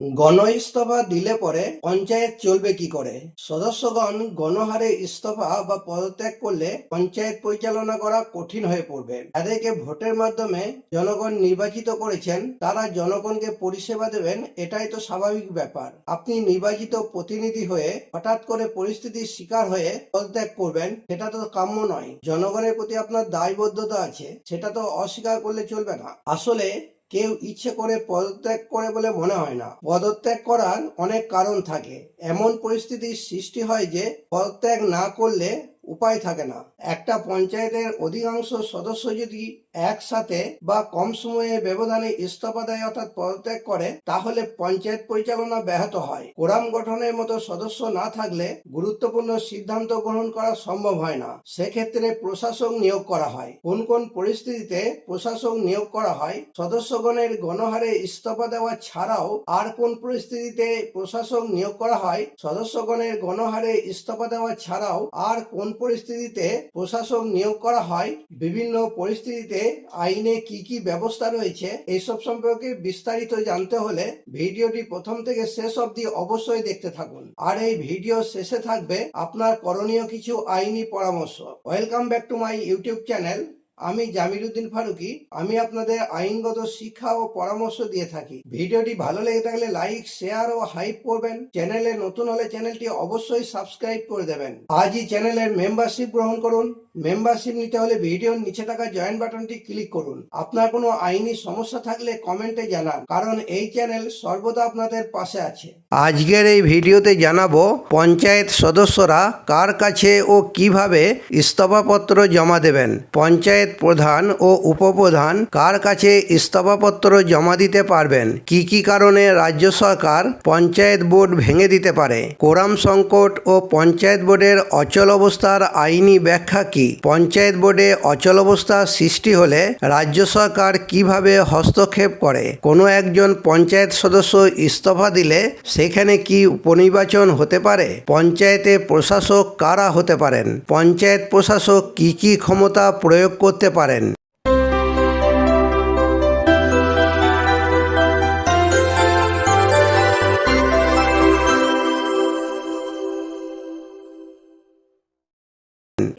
গণ ইস্তফা দিলে পরে পঞ্চায়েত চলবে কি করে? সদস্যগণ গণহারে ইস্তফা বা পদত্যাগ করলে পঞ্চায়েত পরিচালনা করা কঠিন হয়ে পড়বে। যাদেরকে ভোটের মাধ্যমে জনগণ নির্বাচিত করেছেন তারা জনগণকে পরিষেবা দেবেন, এটাই তো স্বাভাবিক ব্যাপার। আপনি নির্বাচিত প্রতিনিধি হয়ে হঠাৎ করে পরিস্থিতির শিকার হয়ে পদত্যাগ করবেন, সেটা তো কাম্য নয়। জনগণের প্রতি আপনার দায়বদ্ধতা আছে, সেটা তো অস্বীকার করলে চলবে না। আসলে কেউ ইচ্ছে করে পদত্যাগ করে বলে মনে হয় না। পদত্যাগ করার অনেক কারণ থাকে। এমন পরিস্থিতির সৃষ্টি হয় যে পদত্যাগ না করলে উপায় থাকে না। একটা পঞ্চায়েতের অধিকাংশ সদস্য যদি একসাথে বা কম সময়ের ব্যবধানে ইস্তফা দেয় অর্থাৎ পদত্যাগ করে, তাহলে পঞ্চায়েত পরিচালনা ব্যাহত হয়। কোরাম গঠনের মতো সদস্য না থাকলে গুরুত্বপূর্ণ সিদ্ধান্ত গ্রহণ করা সম্ভব হয় না। সেক্ষেত্রে প্রশাসক নিয়োগ করা হয়। কোন কোন পরিস্থিতিতে প্রশাসক নিয়োগ করা হয়? সদস্যগণের গণহারে ইস্তফা দেওয়া ছাড়াও আর কোন পরিস্থিতিতে প্রশাসক নিয়োগ করা হয়? সদস্যগণের গণহারে ইস্তফা দেওয়া ছাড়াও আর কোন পরিস্থিতিতে প্রশাসক নিয়োগ করা হয়? বিভিন্ন পরিস্থিতিতে আইনে কি কি ব্যবস্থা রয়েছে, এইসব সম্পর্কে বিস্তারিত জানতে হলে ভিডিওটি প্রথম থেকে শেষ অবধি অবশ্যই দেখতে থাকুন। আর এই ভিডিও শেষে থাকবে আপনার করণীয় কিছু আইনি পরামর্শ। Welcome back to my YouTube channel. আমি জামিরুদ্দিন ফারুকি। আমি আপনাদের আইনগত শিক্ষা ও পরামর্শ দিয়ে থাকি। ভিডিওটি ভালো লেগে থাকলে লাইক, শেয়ার ও হাইপ করবেন। চ্যানেলে নতুন হলে চ্যানেলটি অবশ্যই সাবস্ক্রাইব করে দেবেন। আজই চ্যানেলের মেম্বারশিপ গ্রহণ করুন। মেম্বারশিপ নিতে হলে ভিডিওর নিচে থাকা জয়েন বাটনটি ক্লিক করুন। আপনার কোনো আইনি সমস্যা থাকলে কমেন্টে জানান, কারণ এই চ্যানেল সর্বদা আপনাদের পাশে আছে। আজকের এই ভিডিওতে জানাবো পঞ্চায়েত সদস্যরা কার কাছে ও কিভাবে ইস্তফাপত্র জমা দেবেন। পঞ্চায়েত প্রধান ও উপপ্রধান কার কাছে ইস্তফাপত্র জমা দিতে পারবেন? কি কি কারণে রাজ্য সরকার পঞ্চায়েত বোর্ড ভেঙে দিতে পারে? কোরাম সংকট ও পঞ্চায়েত বোর্ডের অচল অবস্থার আইনি ব্যাখ্যা কি? পঞ্চায়েত বোর্ডে অচল অবস্থা সৃষ্টি হলে রাজ্য সরকার কিভাবে হস্তক্ষেপ করে? কোনো একজন পঞ্চায়েত সদস্য ইস্তফা দিলে সেখানে কি উপনির্বাচন হতে পারে? পঞ্চায়েতে প্রশাসক কারা হতে পারেন? পঞ্চায়েত প্রশাসক কি কি ক্ষমতা প্রয়োগ করতে পারেন?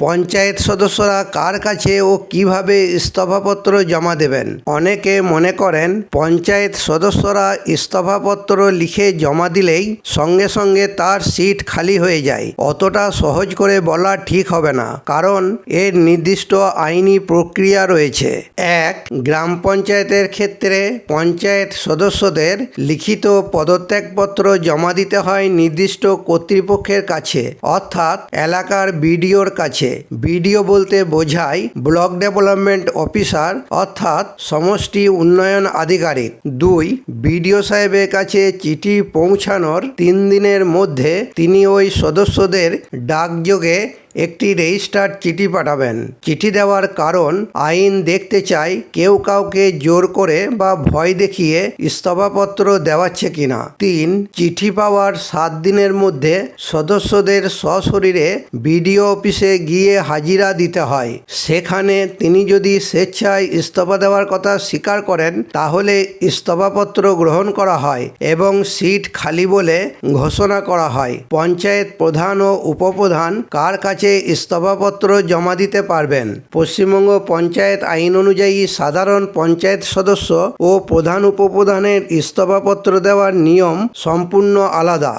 পঞ্চায়েত সদস্যরা কার কাছে ও কিভাবে ইস্তফাপত্র জমা দেবেন? অনেকে মনে করেন পঞ্চায়েত সদস্যরা ইস্তফাপত্র লিখে জমা দিলেই সঙ্গে সঙ্গে তার সিট খালি হয়ে যায়। অতটা সহজ করে বলা ঠিক হবে না, কারণ এর নির্দিষ্ট আইনি প্রক্রিয়া রয়েছে। এক, গ্রাম পঞ্চায়েতের ক্ষেত্রে পঞ্চায়েত সদস্যদের লিখিত পদত্যাগপত্র জমা দিতে হয় নির্দিষ্ট কর্তৃপক্ষের কাছে, অর্থাৎ এলাকার বিডিওর কাছে। বিডিও বলতে বোঝায় ব্লক ডেভেলপমেন্ট অফিসার, অর্থাৎ সমষ্টি উন্নয়ন আধিকারিক। দুই, বিডিও সাহেবের কাছে চিঠি পৌঁছানোর 3 দিনের মধ্যে তিনি ওই সদস্যদের ডাকযোগে একটি রেজিস্টার্ড চিঠি পাঠাবেন। চিঠি দেওয়ার কারণ আইন দেখতে চায় কেউ কাউকে জোর করে বা ভয় দেখিয়ে ইস্তফাপত্র দেওয়াচ্ছে কিনা। 3, চিঠি পাওয়ার 7 দিনের মধ্যে সদস্যদের সশরীরে বিডিও অফিসে গিয়ে হাজিরা দিতে হয়। সেখানে তিনি যদি স্বেচ্ছায় ইস্তফা দেওয়ার কথা স্বীকার করেন তাহলে ইস্তফাপত্র গ্রহণ করা হয় এবং সিট খালি বলে ঘোষণা করা হয়। পঞ্চায়েত প্রধান ও উপপ্রধান কার কাছে ইস্তফাপত্র জমা দিতে পারবেন? পশ্চিমবঙ্গ পঞ্চায়েত আইন অনুযায়ী সাধারণ পঞ্চায়েত সদস্য ও প্রধান উপপ্রধানের ইস্তফাপত্র দেওয়ার নিয়ম সম্পূর্ণ আলাদা।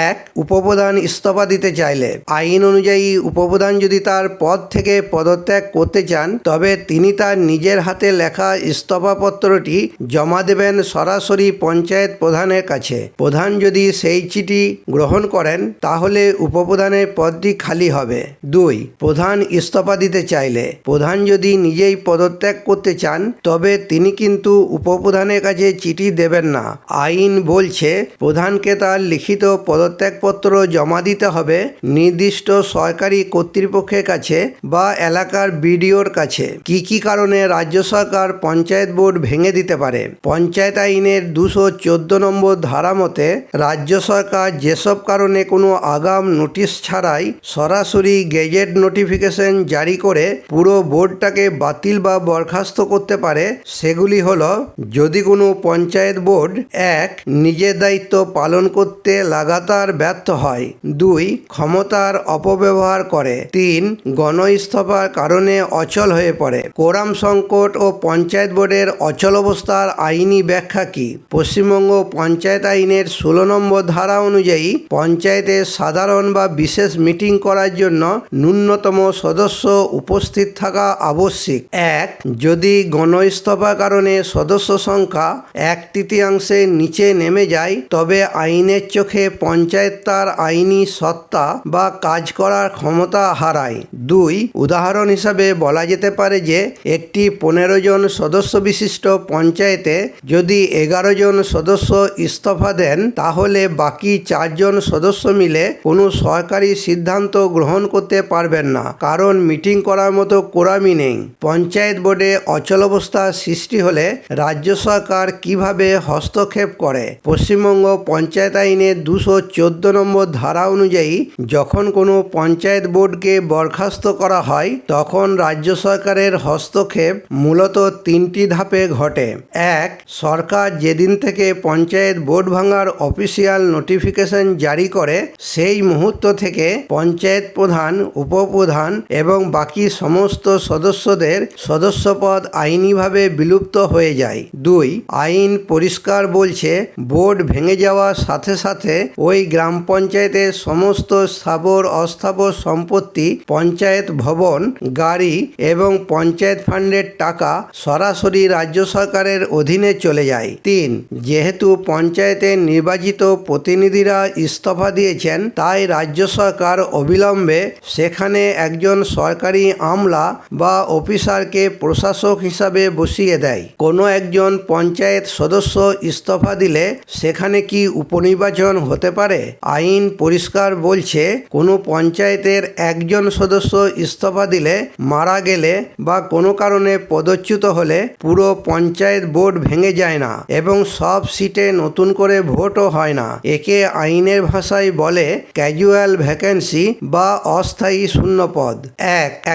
এক, উপপ্রধান ইস্তফা দিতে চাইলে আইন অনুযায়ী উপপ্রধান যদি তার পদ থেকে পদত্যাগ করতে চান তবে তিনি তার নিজের হাতে লেখা ইস্তফাপত্রটি জমা দেবেন সরাসরি পঞ্চায়েত প্রধানের কাছে। প্রধান যদি সেই চিঠি গ্রহণ করেন তাহলে উপপ্রধানের পদটি খালি হবে। 2, প্রধান ইস্তফা দিতে চাইলে প্রধান যদি নিজেই পদত্যাগ করতে চান তবে তিনি কিন্তু উপপ্রধানের কাছে চিঠি দেবেন না। আইন বলছে প্রধানকে তার লিখিত পদত্যাগপত্র জমা দিতে হবে নির্দিষ্ট সরকারি কর্তৃপক্ষের কাছে বা এলাকার বিডিওর কাছে। কি কি কারণে রাজ্য সরকার পঞ্চায়েত বোর্ড ভেঙে দিতে পারে? পঞ্চায়েত আইনের 214 নম্বর ধারা মতে রাজ্য সরকার যেসব কারণে কোনো আগাম নোটিশ ছাড়াই সরাসরি গেজেট নোটিফিকেশন জারি করে পুরো বোর্ডটাকে বাতিল বা বরখাস্ত করতে পারে সেগুলি হলো: যদি কোনো পঞ্চায়েত বোর্ড 1. নিজের দায়িত্ব পালন করতে লাগাতার ব্যর্থ হয়, 2. ক্ষমতার অপব্যবহার করে, 3. গণ ইস্তফার কারণে অচল হয়ে পড়ে। কোরাম সংকট ও পঞ্চায়েত বোর্ডের অচল অবস্থার আইনি ব্যাখ্যা কি? পশ্চিমবঙ্গ পঞ্চায়েত আইনের 16 নম্বর ধারা অনুযায়ী পঞ্চায়েতে সাধারণ বা বিশেষ মিটিং করার জন্য ন্যূনতম সদস্য উপস্থিত থাকা আবশ্যিক। 1. যদি গণ ইস্তফার কারণে সদস্য সংখ্যা 1/3 নিচে নেমে যায় তবে আইনের চোখে পঞ্চায়েত তার আইনি সত্তা বা কাজ করার ক্ষমতা হারায়। 2. উদাহরণ হিসাবে বলা যেতে পারে যে একটি 15 জন সদস্য বিশিষ্ট পঞ্চায়েতে যদি 11 জন সদস্য ইস্তফা দেন তাহলে বাকি 4 জন সদস্য মিলে কোনো সরকারি সিদ্ধান্ত গ্রহণ করতে পারবেন না, কারণ মিটিং করার মতো কোরামই নেই। পঞ্চায়েত বোর্ডে অচলাবস্থা সৃষ্টি হলে রাজ্য সরকার কিভাবে হস্তক্ষেপ করে? পশ্চিমবঙ্গ পঞ্চায়েত আইনের 214 নম্বর ধারা অনুযায়ী যখন কোনো পঞ্চায়েত বোর্ডকে বরখাস্ত করা হয় তখন রাজ্য সরকারের হস্তক্ষেপ মূলত 3টি ধাপে ঘটে। 1. সরকার যেদিন থেকে পঞ্চায়েত বোর্ড ভাঙার অফিসিয়াল নোটিফিকেশন জারি করে সেই মুহূর্ত থেকে পঞ্চায়েত প্রধান, উপপ্রধান এবং বাকি সমস্ত সদস্যদের সদস্যপদ আইনিভাবে বিলুপ্ত হয়ে যায়। 2. আইন পরিষ্কার বলছে বোর্ড ভেঙে যাওয়ার সাথে সাথে ওই গ্রাম পঞ্চায়েতের সমস্ত স্থাবর অস্থাবর সম্পত্তি, পঞ্চায়েত ভবন, গাড়ি এবং পঞ্চায়েত ফান্ডের টাকা সরাসরি রাজ্য সরকারের অধীনে চলে যায়। 3. যেহেতু পঞ্চায়েতের নির্বাচিত প্রতিনিধিরা ইস্তফা দিয়েছেন তাই রাজ্য সরকার অবিলম্বে সেখানে একজন সরকারি আমলা বা অফিসারকে প্রশাসক হিসাবে বসিয়ে দেয়। কোনো একজন পঞ্চায়েত সদস্য ইস্তফা দিলে সেখানে কি উপনির্বাচন হতে পারে? আইন পরিষ্কার বলছে কোনো পঞ্চায়েতের একজন সদস্য ইস্তফা দিলে, মারা গেলে বা কোনো কারণে পদচ্যুত হলে পুরো পঞ্চায়েত বোর্ড ভেঙে যায় না এবং সব সিটে নতুন করে ভোটও হয় না। একে আইনের ভাষায় বলে ক্যাজুয়াল ভ্যাকেন্সি বা অস্থায়ী শূন্যপদ।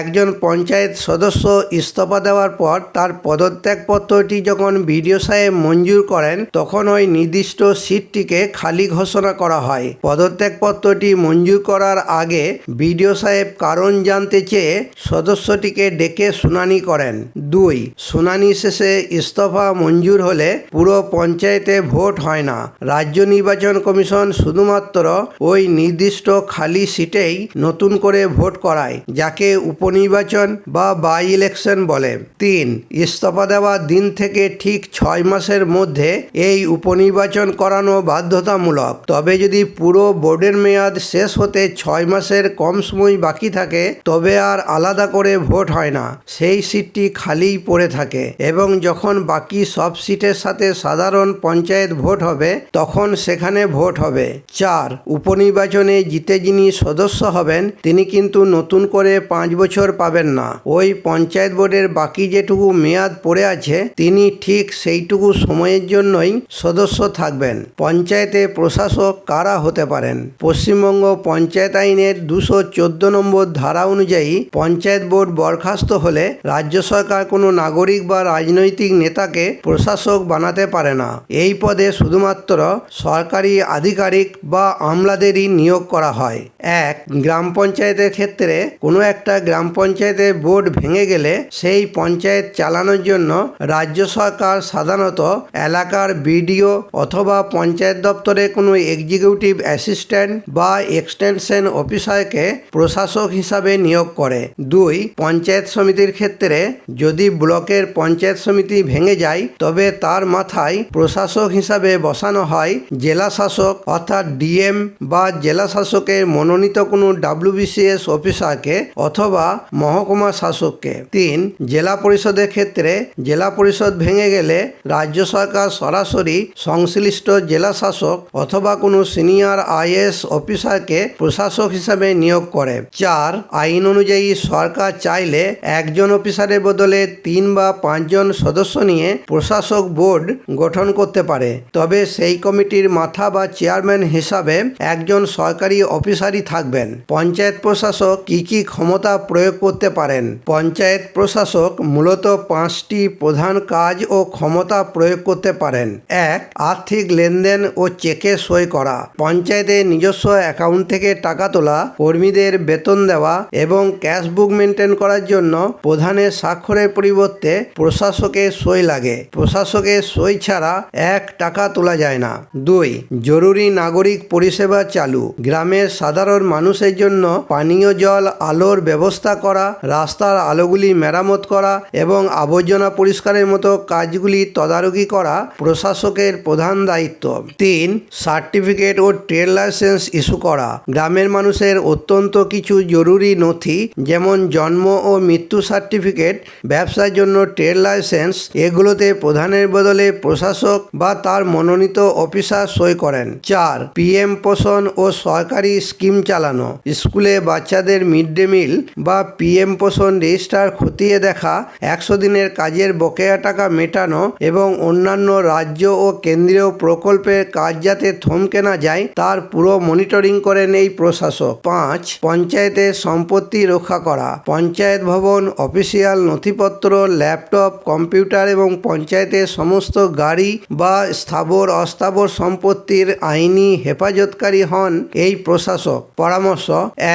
একজন পঞ্চায়েত সদস্য ইস্তফা দেওয়ার পর তার পদত্যাগপত্রটি যখন বিডিও সাহেব মঞ্জুর করেন তখন ওই নির্দিষ্ট সিটটিকে খালি ঘোষণা করা হয়। পদত্যাগপত্রটি মঞ্জুর করার আগে বিডিও সাহেব কারণ জানতে চেয়ে সদস্যটিকে ডেকে শুনানি করেন। 2. শুনানি শেষে ইস্তফা মঞ্জুর হলে পুরো পঞ্চায়েতে ভোট হয় না। রাজ্য নির্বাচন কমিশন শুধুমাত্র ওই নির্দিষ্ট খালি সিটেই নতুন করে ভোট করায়, যাকে উপনির্বাচন বা বাই ইলেকশন বলে। 3. ইস্তফা দেওয়ার দিন থেকে ঠিক 6 মাসের মধ্যে এই উপনির্বাচন করানো বাধ্যতামূলক। তবে যদি পুরো বোর্ডের মেয়াদ শেষ হতে 6 মাসের কম সময় বাকি থাকে তবে আর আলাদা করে ভোট হয় না, সেই সিটটি খালিই পড়ে থাকে এবং যখন বাকি সব সিটের সাথে সাধারণ পঞ্চায়েত ভোট হবে তখন সেখানে ভোট হবে। 4. উপনির্বাচনে জিতে যিনি সদস্য হবেন তিনি কিন্তু নতুন করে 5 বছর পাবেন না। ওই পঞ্চায়েত বোর্ডের বাকি যেটুকু মেয়াদ পড়ে আছে তিনি ঠিক সেইটুকু সময়ের জন্যই সদস্য থাকবেন। পঞ্চায়েতে প্রশাসক কারা হতে পারেন? পশ্চিমবঙ্গ পঞ্চায়েত আইনের 214 নম্বর ধারা অনুযায়ী পঞ্চায়েত বোর্ড বরখাস্ত হলে রাজ্য সরকার কোনো নাগরিক বা রাজনৈতিক নেতাকে প্রশাসক বানাতে পারে না। এই পদে শুধুমাত্র সরকারি আধিকারিক বা আমলাদেরই নিয়োগ করা হয়। 1. গ্রাম পঞ্চায়েতের ক্ষেত্রে কোনো একটা গ্রাম পঞ্চায়েতের বোর্ড ভেঙে গেলে সেই পঞ্চায়েত চালানোর জন্য রাজ্য সরকার সাধারণত এলাকার বিডিও অথবা পঞ্চায়েত দপ্তরে কোনো এক্সিকিউটিভ অ্যাসিস্ট্যান্ট বা এক্সটেনশন অফিসারকে প্রশাসক হিসাবে নিয়োগ করে। 2. পঞ্চায়েত সমিতির ক্ষেত্রে যদি ব্লকের পঞ্চায়েত সমিতি ভেঙে যায় তবে তার মাথায় প্রশাসক হিসাবে বসানো হয় জেলা শাসক অর্থাৎ ডিএম বা জেলা শাসকের মনোনীত কোনো WBCS অফিসারকে অথবা মহকুমা শাসককে। 3. জেলা পরিষদের ক্ষেত্রে জেলা পরিষদ ভেঙে গেলে রাজ্য সরকার সরাসরি সংশ্লিষ্ট জেলা শাসক অথবা কোনো সিনিয়র IAS অফিসারকে প্রশাসক হিসাবে নিয়োগ করে। 4. আইন অনুযায়ী সরকার চাইলে একজন অফিসারের বদলে 3 বা 5 জন সদস্য নিয়ে প্রশাসক বোর্ড গঠন করতে পারে, তবে সেই কমিটির মাথা বা চেয়ারম্যান হিসাবে একজন সরকারি অফিসারই থাকবেন। পঞ্চায়েত প্রশাসক কি কি ক্ষমতা প্রয়োগ করতে পারেন? পঞ্চায়েত প্রশাসক মূলত 5টি প্রধান কাজ ও ক্ষমতা প্রয়োগ করতে পারেন। 1. আর্থিক লেনদেন ও চেকে সই করা। পঞ্চায়েতের নিজস্ব অ্যাকাউন্ট থেকে টাকা তোলা, কর্মীদের বেতন দেওয়া এবং ক্যাশ বুক মেনটেন করার জন্য প্রধানের স্বাক্ষরের পরিবর্তে প্রশাসকের সই লাগে। প্রশাসকের সই ছাড়া 1 টাকা তোলা যায় না। 2. জরুরি নাগরিক পরিষেবা চালু। গ্রামের সাধারণ মানুষের জন্য পানীয় জল, আলোর ব্যবস্থা করা, রাস্তার আলোগুলি মেরামত করা এবং আবর্জনা পরিষ্কারের মতো কাজগুলি তদারকি করা প্রশাসকের প্রধান দায়িত্ব। 3. সার্টিফিকেট ও ট্রেড লাইসেন্স ইস্যু করা। গ্রামের মানুষের অত্যন্ত কিছু জরুরি নথি যেমন জন্ম ও মৃত্যু সার্টিফিকেট, ব্যবসার জন্য ট্রেড লাইসেন্স, এগুলোতে প্রধানের বদলে প্রশাসক বা তার মনোনীত অফিসার সই করেন। 4. PM পোষণ ও সরকারি স্কিম চালানো। স্কুলে বাচ্চাদের মিড ডে মিল বা PM পোষণ রেজিস্টার খতিয়ে দেখা, 100 দিনের কাজের বকেয়া টাকা মেটানো এবং অন্যান্য রাজ্য ও কেন্দ্রীয় প্রকল্পের কাজ যাতে থমকে না যায় তার পুরো মনিটরিং করেন এই প্রশাসক। 5. পঞ্চায়েতের সম্পত্তি রক্ষা করা। পঞ্চায়েত ভবন, অফিসিয়াল নথিপত্র, ল্যাপটপ, কম্পিউটার এবং পঞ্চায়েতের সমস্ত গাড়ি বা স্থাবর অস্থাবর সম্পত্তির আইনি হেফাজতকারী হন এই প্রশাসক। পরামর্শ: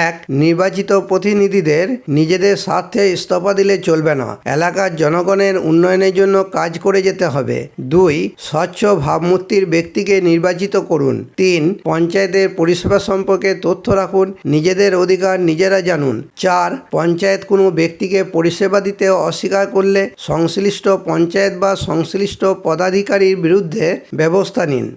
1. নির্বাচিত প্রতিনিধিদের নিজেদের স্বার্থে ইস্তফা দিলে চলবে না। এলাকার জনগণের উন্নয়নের জন্য কাজ করে যেতে হবে। 2. স্বচ্ছ ভাবমূর্তির ব্যক্তিকে নির্বাচিত করুন। 3. পঞ্চায়েতের পরিষেবা সম্পর্কে তথ্য রাখুন, নিজেদের অধিকার নিজেরা জানুন। 4. পঞ্চায়েত কোনো ব্যক্তিকে পরিষেবা দিতে অস্বীকার করলে সংশ্লিষ্ট পঞ্চায়েত বা সংশ্লিষ্ট পদাধিকারীর বিরুদ্ধে ব্যবস্থা নিন।